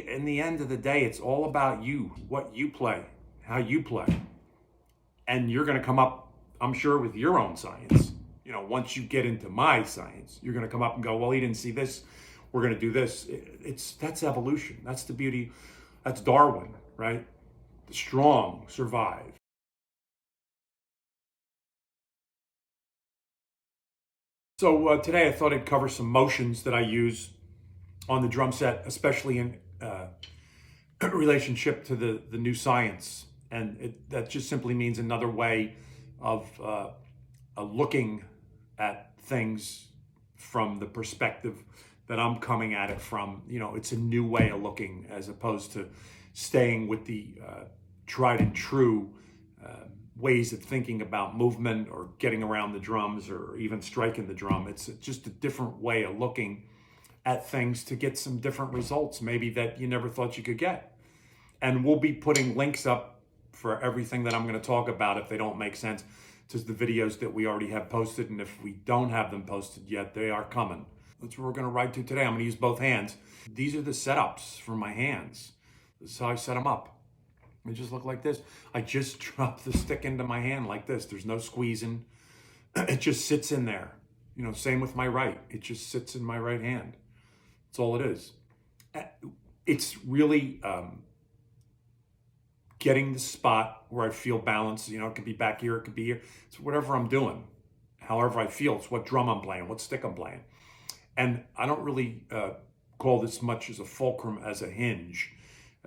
In the end of the day, it's all about you, what you play, how you play. And you're going to come up, I'm sure, with your own science. Once you get into my science, you're going to come up and go, well, he didn't see this. We're going to do this. That's evolution. That's the beauty. That's Darwin, right? The strong survive. So today I thought I'd cover some motions that I use on the drum set, especially in relationship to the new science. And that just simply means another way of looking at things from the perspective that I'm coming at it from. It's a new way of looking as opposed to staying with the tried and true ways of thinking about movement or getting around the drums or even striking the drum. It's just a different way of looking at things to get some different results, maybe that you never thought you could get. And we'll be putting links up for everything that I'm going to talk about if they don't make sense to the videos that we already have posted. And if we don't have them posted yet, they are coming. That's what we're going to ride to today. I'm going to use both hands. These are the setups for my hands. This is how I set them up. They just look like this. I just drop the stick into my hand like this. There's no squeezing. It just sits in there. Same with my right. It just sits in my right hand. That's all it is. It's really getting the spot where I feel balanced. It could be back here, it could be here. It's whatever I'm doing, however I feel. It's what drum I'm playing, what stick I'm playing. And I don't really call this much as a fulcrum as a hinge.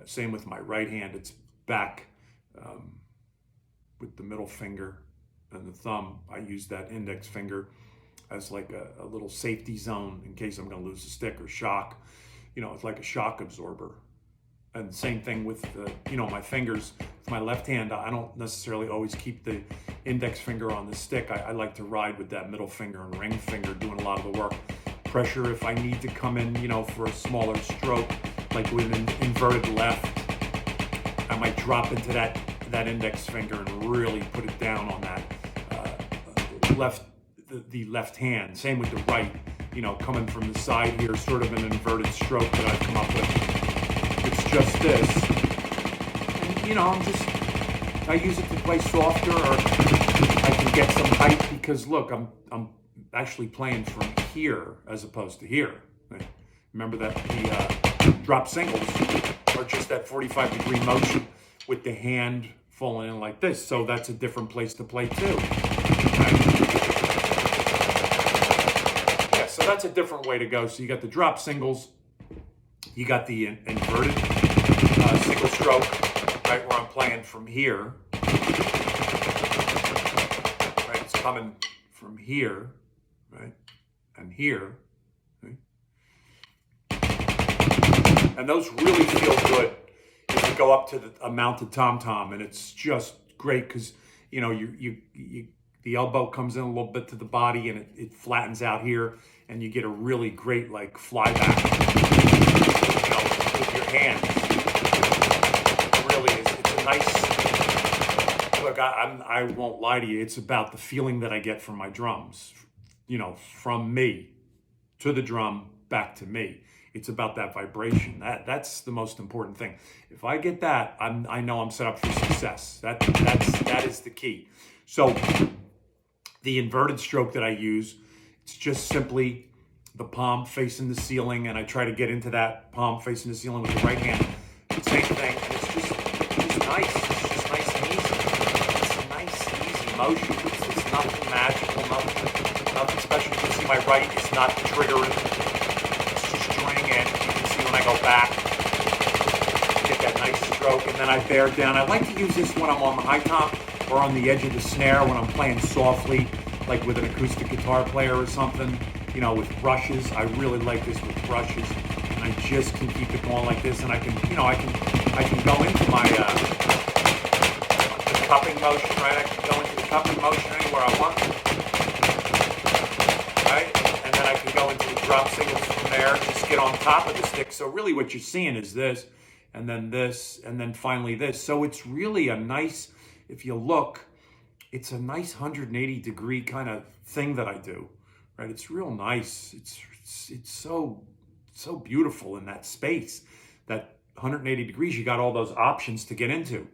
Same with my right hand. It's back with the middle finger and the thumb. I use that index finger as like a little safety zone in case I'm going to lose a stick or shock. It's like a shock absorber. And same thing with my fingers. With my left hand, I don't necessarily always keep the index finger on the stick. I like to ride with that middle finger and ring finger, doing a lot of the work. Pressure if I need to come in, for a smaller stroke, like with an inverted left, I might drop into that index finger and really put it down on that the left hand. Same with the right, coming from the side here, sort of an inverted stroke that I've come up with. It's just this. And, I use it to play softer, or I can get some height because look, I'm actually playing from here as opposed to here. Remember that the drop singles are just that 45-degree motion with the hand falling in like this. So that's a different place to play too. Yeah, so that's a different way to go. So you got the drop singles, you got the inverted single stroke, right, where I'm playing from here. Right, it's coming from here, right, and here. Right? And those really feel good if you go up to a mounted tom-tom, and it's just great because the elbow comes in a little bit to the body and it flattens out here, and you get a really great like flyback with your hands. It really is. It's a nice look. I won't lie to you. It's about the feeling that I get from my drums. From me to the drum back to me. It's about that vibration. That's the most important thing. If I get that, I know I'm set up for success. That is the key. So the inverted stroke that I use, it's just simply the palm facing the ceiling, and I try to get into that palm facing the ceiling with the right hand. Same thing, and it's just nice. It's just nice and easy. It's a nice, easy motion. It's nothing magical, nothing special. You can see my right is not triggering. And you can see when I go back, get that nice stroke, and then I bear down. I like to use this when I'm on the high top or on the edge of the snare when I'm playing softly, like with an acoustic guitar player or something, with brushes. I really like this with brushes, and I just can keep it going like this, and I can go into my the cupping motion, right? I can go into the cupping motion anywhere I want, right? And then I can go into the drop singles from there, just get on top of the stick. So really what you're seeing is this, and then finally this. So it's really a nice, if you look, it's a nice 180-degree kind of thing that I do, right? It's real nice. It's so beautiful in that space, that 180 degrees, you got all those options to get into.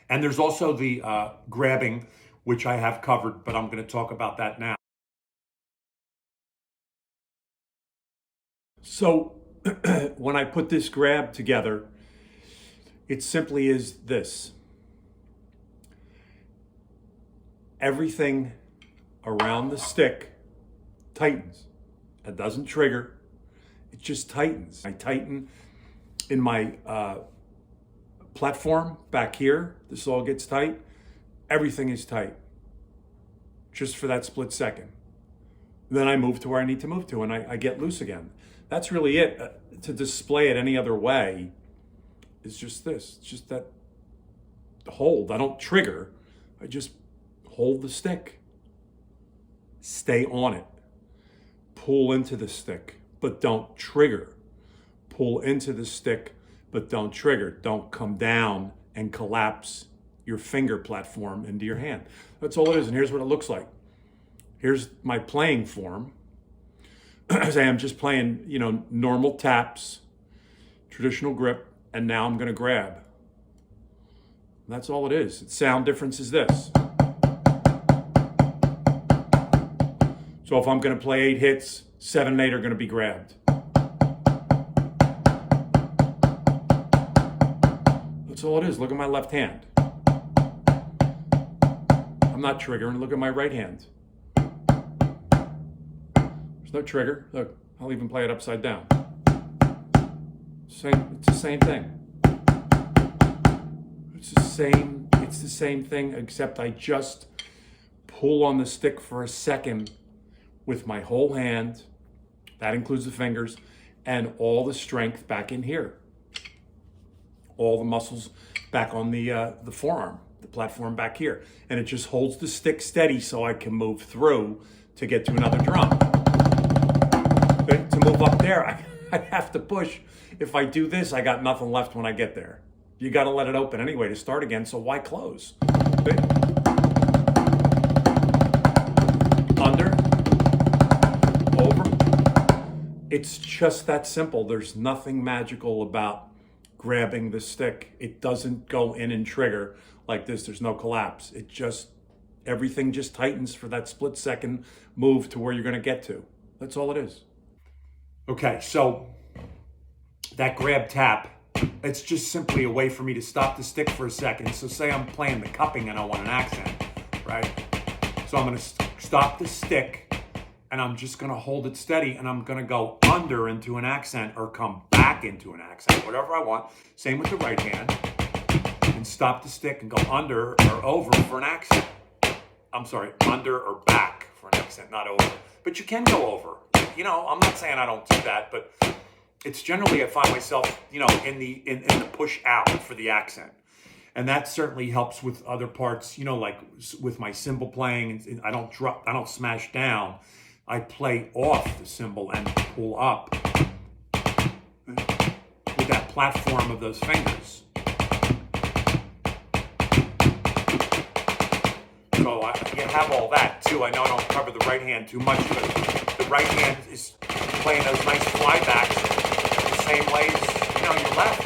And there's also the grabbing, which I have covered, but I'm going to talk about that now. So when I put this grab together, it simply is this. Everything around the stick tightens. It doesn't trigger. It just tightens. I tighten in my platform back here. This all gets tight. Everything is tight. Just for that split second. Then I move to where I need to move to, and I get loose again. That's really it. To display it any other way is just this. It's just that hold. I don't trigger. I just hold the stick. Stay on it. Pull into the stick, but don't trigger. Pull into the stick, but don't trigger. Don't come down and collapse your finger platform into your hand. That's all it is, and here's what it looks like. Here's my playing form. As I am just playing, normal taps, traditional grip, and now I'm gonna grab. That's all it is. The sound difference is this. So if I'm gonna play 8 hits, 7 and 8 are gonna be grabbed. That's all it is. Look at my left hand. I'm not triggering. Look at my right hand. There's no trigger. Look, I'll even play it upside down. It's the same thing. It's the same thing, except I just pull on the stick for a second with my whole hand. That includes the fingers, and all the strength back in here. All the muscles back on the forearm, the platform back here. And it just holds the stick steady so I can move through to get to another drum. But to move up there, I have to push. If I do this, I got nothing left when I get there. You got to let it open anyway to start again, so why close? Under, over. It's just that simple. There's nothing magical about grabbing the stick. It doesn't go in and trigger like this. There's no collapse. Everything just tightens for that split second move to where you're going to get to. That's all it is. Okay, so that grab tap, it's just simply a way for me to stop the stick for a second. So say I'm playing the cupping and I want an accent, right? So I'm going to stop the stick and I'm just going to hold it steady and I'm going to go under into an accent or come back into an accent, whatever I want. Same with the right hand. And stop the stick and go under or over for an accent. I'm sorry, under or back for an accent, not over. But you can go over. I'm not saying I don't do that, but it's generally I find myself, in the push out for the accent. And that certainly helps with other parts, like with my cymbal playing. And I don't smash down. I play off the cymbal and pull up with that platform of those fingers. So you have all that too. I know I don't cover the right hand too much, but the right hand is playing those nice flybacks the same way as your left.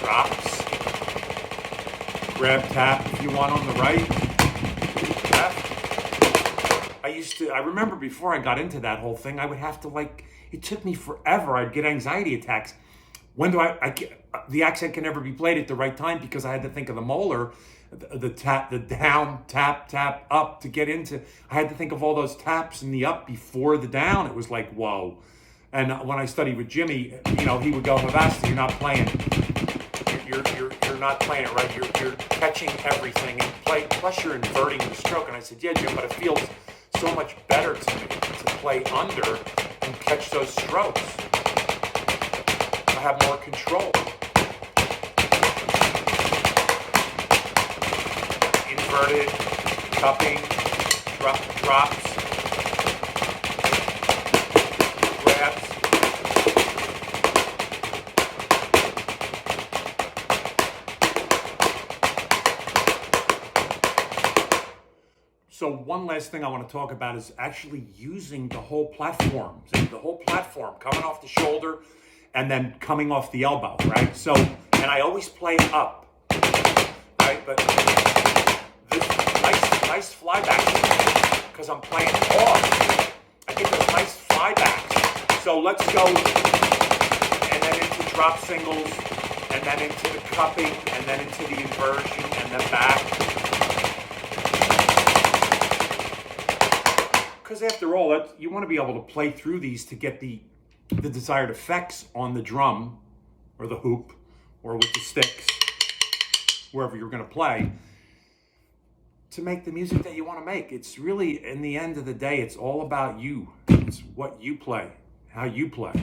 Drops. Grab tap if you want on the right. Left. I remember before I got into that whole thing, I would have to it took me forever. I'd get anxiety attacks. When do the accent can never be played at the right time because I had to think of the molar, the tap, the down, tap, tap, up to get into. I had to think of all those taps and the up before the down. It was like, whoa. And when I studied with Jimmy, he would go, Hvasta, you're not playing. You're not playing it right. You're catching everything and plus you're inverting the stroke. And I said, yeah, Jim, but it feels so much better to me to play under and catch those strokes. I have more control. Inverted, cupping, drops, grabs. So So one last thing I want to talk about is actually using the whole platform. So the whole platform coming off the shoulder and then coming off the elbow, right? So, and I always play up, right? But this nice flyback because I'm playing off. I get those nice flybacks. So let's go, and then into drop singles, and then into the cupping, and then into the inversion, and then back. Because after all, you want to be able to play through these to get the desired effects on the drum, or the hoop, or with the sticks, wherever you're going to play, to make the music that you want to make. It's really, in the end of the day, it's all about you. It's what you play, how you play.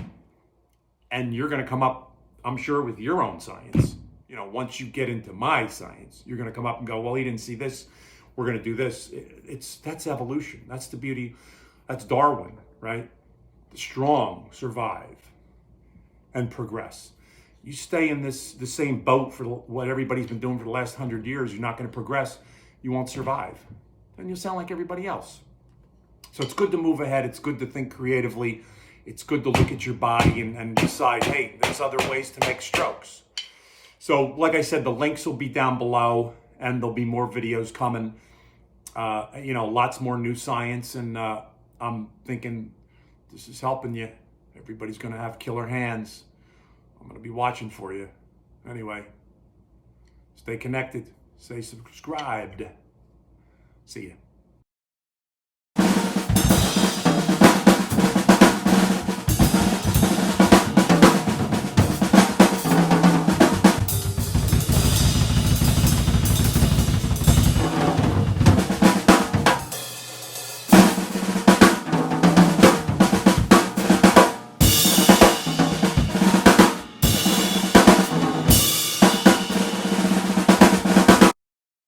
And you're going to come up, I'm sure, with your own science. You know, once you get into my science, you're going to come up and go, well, he didn't see this, we're going to do this. That's evolution. That's the beauty. That's Darwin, right? The strong survive and progress. You stay in the same boat for what everybody's been doing for the last 100 years, you're not going to progress. You won't survive. Then you'll sound like everybody else. So it's good to move ahead. It's good to think creatively. It's good to look at your body and decide, hey, there's other ways to make strokes. So like I said, the links will be down below, and there'll be more videos coming. Lots more new science, and I'm thinking this is helping you. Everybody's going to have killer hands. I'm going to be watching for you. Anyway, stay connected. Stay subscribed. See ya.